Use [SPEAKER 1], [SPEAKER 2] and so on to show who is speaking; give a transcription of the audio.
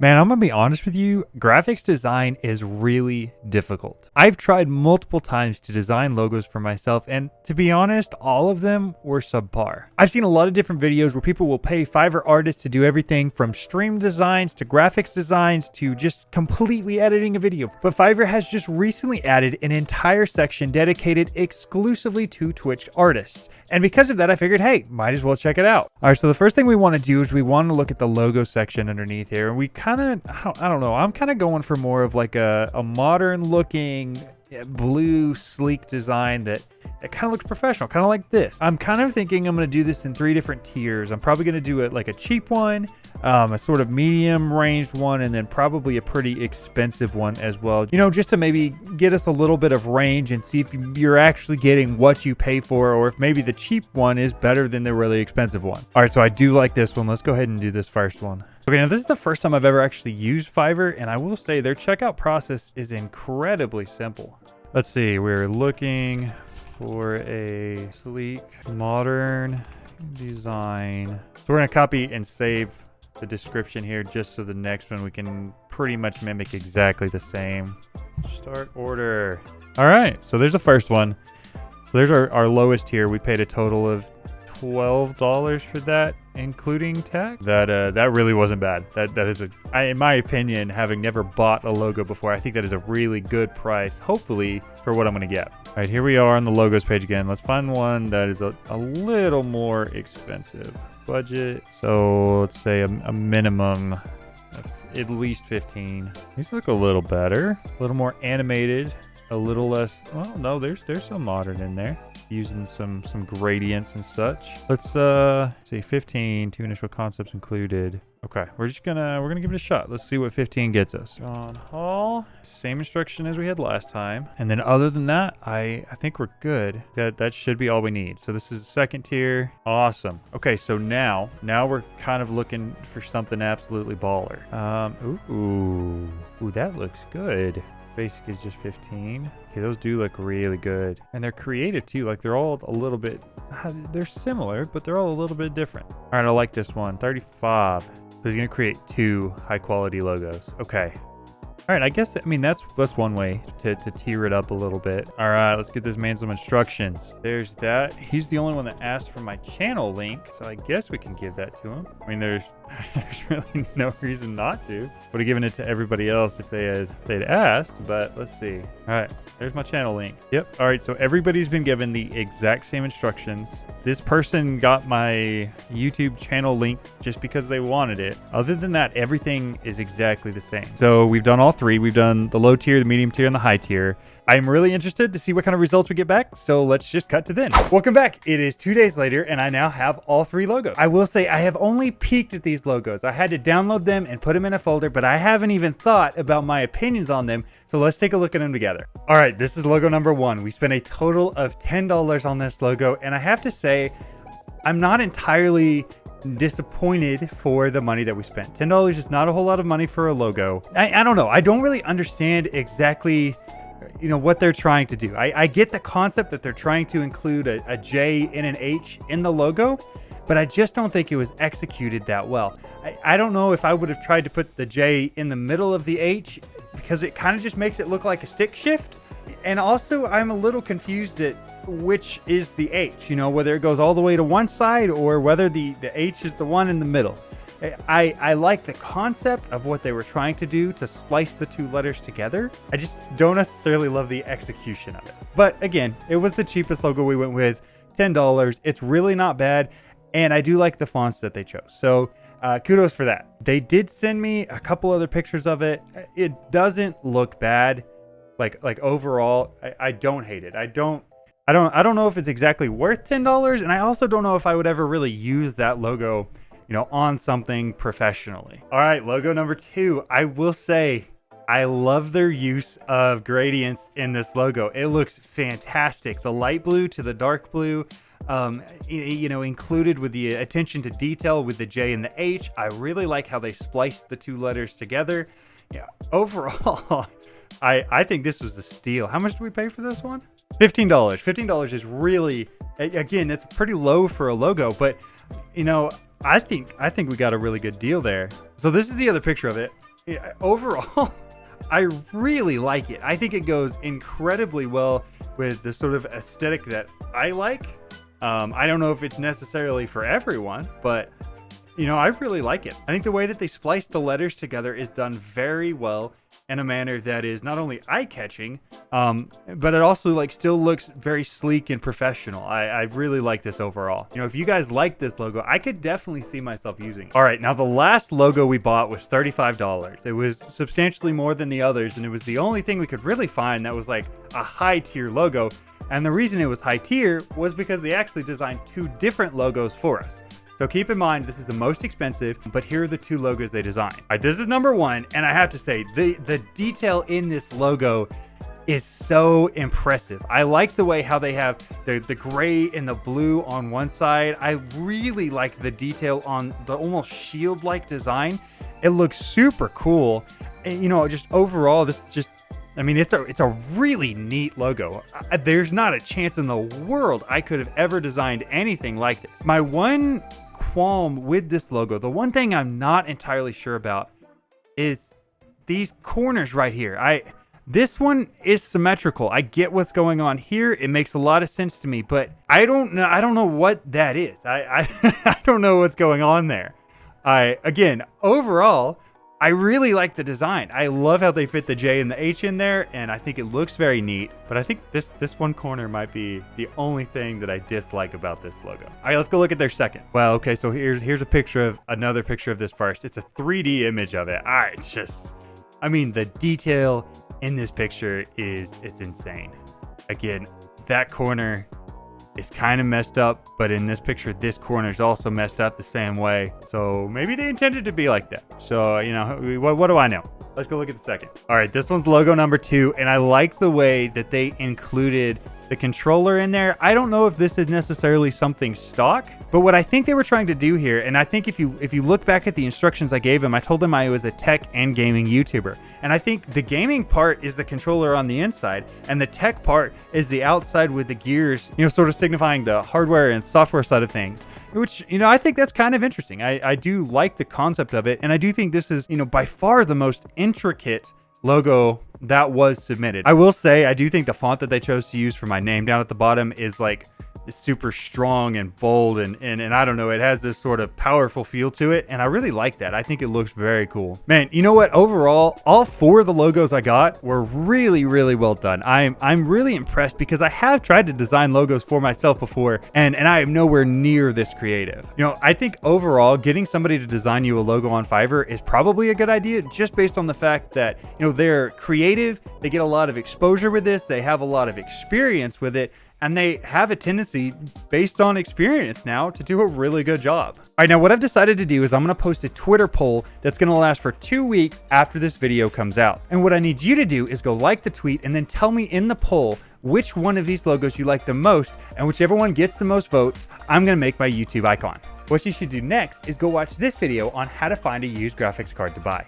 [SPEAKER 1] Man, I'm gonna be honest with you, graphics design is really difficult. I've tried multiple times to design logos for myself, and to be honest, all of them were subpar. I've seen a lot of different videos where people will pay Fiverr artists to do everything from stream designs to graphics designs to just completely editing a video. But Fiverr has just recently added an entire section dedicated exclusively to Twitch artists. And because of that, I figured, hey, might as well check it out. All right, so the first thing we want to do is we want to look at the logo section underneath here. And we kind of, I don't know, I'm kind of going for more of like a modern looking blue sleek design that it kind of looks professional, kind of like this. I'm kind of thinking I'm going to do this in 3 different tiers. I'm probably going to do it like a cheap one, a sort of medium ranged one, and then probably a pretty expensive one as well. You know, just to maybe get us a little bit of range and see if you're actually getting what you pay for, or if maybe the cheap one is better than the really expensive one. All right, so I do like this one. Let's go ahead and do this first one. Okay, now this is the first time I've ever actually used Fiverr, and I will say their checkout process is incredibly simple. Let's see, we're looking for a sleek, modern design. So we're gonna copy and save the description here just so the next one we can pretty much mimic exactly the same. Start order. All right, so there's the first one. So there's our lowest tier. We paid a total of $12 for that, including tax. That really wasn't bad. That is in my opinion, having never bought a logo before, I think that is a really good price, hopefully, for what I'm gonna get. All right, here we are on the logos page again. Let's find one that is a little more expensive. Budget, so let's say a minimum of at least 15. These look a little better, a little more animated, a little less, well, no, there's some modern in there, using some gradients and such. Let's say 15, 2 initial concepts included. Okay, we're gonna give it a shot. Let's see what 15 gets us. John Hall, same instruction as we had last time. And then other than that, I think we're good. That should be all we need. So this is second tier. Awesome. Okay, so now we're kind of looking for something absolutely baller. Ooh, that looks good. Basic is just 15. Okay, those do look really good. And they're creative too. Like they're all a little bit, they're similar, but they're all a little bit different. All right, I like this one, 35. So he's gonna create 2 high quality logos. Okay. All right, I guess, I mean, that's one way to tier it up a little bit. All right, let's get this man some instructions. There's that. He's the only one that asked for my channel link, so I guess we can give that to him. I mean, there's really no reason not to. Would have given it to everybody else if they'd asked, but let's see. All right, there's my channel link. Yep. All right, so everybody's been given the exact same instructions. This person got my YouTube channel link just because they wanted it. Other than that, everything is exactly the same. So we've done all 3. We've done the low tier, the medium tier, and the high tier. I'm really interested to see what kind of results we get back, so let's just cut to then. Welcome back. It is 2 days later, and I now have all 3 logos. I will say I have only peeked at these logos. I had to download them and put them in a folder, but I haven't even thought about my opinions on them, so let's take a look at them together. All right, this is logo number 1. We spent a total of $10 on this logo, and I have to say, I'm not entirely disappointed for the money that we spent. $10 is not a whole lot of money for a logo. I don't know. I don't really understand exactly, you know, what they're trying to do. I get the concept that they're trying to include a J and an H in the logo, but I just don't think it was executed that well. I don't know if I would have tried to put the J in the middle of the H, because it kind of just makes it look like a stick shift. And also, I'm a little confused at which is the H, you know, whether it goes all the way to one side or whether the H is the one in the middle. I like the concept of what they were trying to do to splice the 2 letters together. I just don't necessarily love the execution of it. But again, it was the cheapest logo we went with, $10. It's really not bad. And I do like the fonts that they chose. So kudos for that. They did send me a couple other pictures of it. It doesn't look bad. Like overall, I don't hate it. I don't know if it's exactly worth $10, and I also don't know if I would ever really use that logo, you know, on something professionally. All right, logo number 2. I will say I love their use of gradients in this logo. It looks fantastic. The light blue to the dark blue, you know, included with the attention to detail with the J and the H. I really like how they spliced the 2 letters together. Yeah, overall, I think this was a steal. How much did we pay for this one? $15. $15 is really, again, it's pretty low for a logo, but you know, I think we got a really good deal there. So this is the other picture of it. overall, I really like it. I think it goes incredibly well with the sort of aesthetic that I like. I don't know if it's necessarily for everyone, but I really like it. I think the way that they splice the letters together is done very well in a manner that is not only eye-catching, but it also like still looks very sleek and professional. I really like this overall. If you guys like this logo, I could definitely see myself using it. All right, now the last logo we bought was $35. It was substantially more than the others, and it was the only thing we could really find that was like a high-tier logo. And the reason it was high tier was because they actually designed 2 different logos for us. So keep in mind, this is the most expensive, but here are the 2 logos they designed. All right, this is number 1, and I have to say, the detail in this logo is so impressive. I like the way how they have the gray and the blue on one side. I really like the detail on the almost shield-like design. It looks super cool. And, just overall, this is just, it's a really neat logo. There's not a chance in the world I could have ever designed anything like this. My one qualm with this logo, the one thing I'm not entirely sure about, is these corners right here. This one is symmetrical. I get what's going on here. It makes a lot of sense to me, but I don't know what that is. I don't know what's going on there. Again, overall, I really like the design. I love how they fit the J and the H in there, and I think it looks very neat. But I think this one corner might be the only thing that I dislike about this logo. All right, let's go look at their second. Well, okay, so here's another picture of this first. It's a 3D image of it. All right, it's just, the detail in this picture it's insane. Again, that corner is kind of messed up, but in this picture, this corner is also messed up the same way. So maybe they intended to be like that. So, what do I know? Let's go look at the second. All right, this one's logo number 2, and I like the way that they included the controller in there. I don't know if this is necessarily something stock, but what I think they were trying to do here, and I think if you look back at the instructions I gave them, I told them I was a tech and gaming YouTuber. And I think the gaming part is the controller on the inside, and the tech part is the outside with the gears, sort of signifying the hardware and software side of things, which, I think that's kind of interesting. I do like the concept of it, and I do think this is, by far the most intricate logo that was submitted. I will say, I do think the font that they chose to use for my name down at the bottom is like super strong and bold, and I don't know, it has this sort of powerful feel to it, and I really like that. I think it looks very cool. Man, you know what? Overall, all 4 of the logos I got were really, really well done. I'm really impressed because I have tried to design logos for myself before, and I am nowhere near this creative. I think overall, getting somebody to design you a logo on Fiverr is probably a good idea, just based on the fact that, they're creative, they get a lot of exposure with this, they have a lot of experience with it, and they have a tendency, based on experience now, to do a really good job. All right, now what I've decided to do is I'm going to post a Twitter poll that's going to last for 2 weeks after this video comes out. And what I need you to do is go like the tweet and then tell me in the poll which one of these logos you like the most, and whichever one gets the most votes, I'm going to make my YouTube icon. What you should do next is go watch this video on how to find a used graphics card to buy.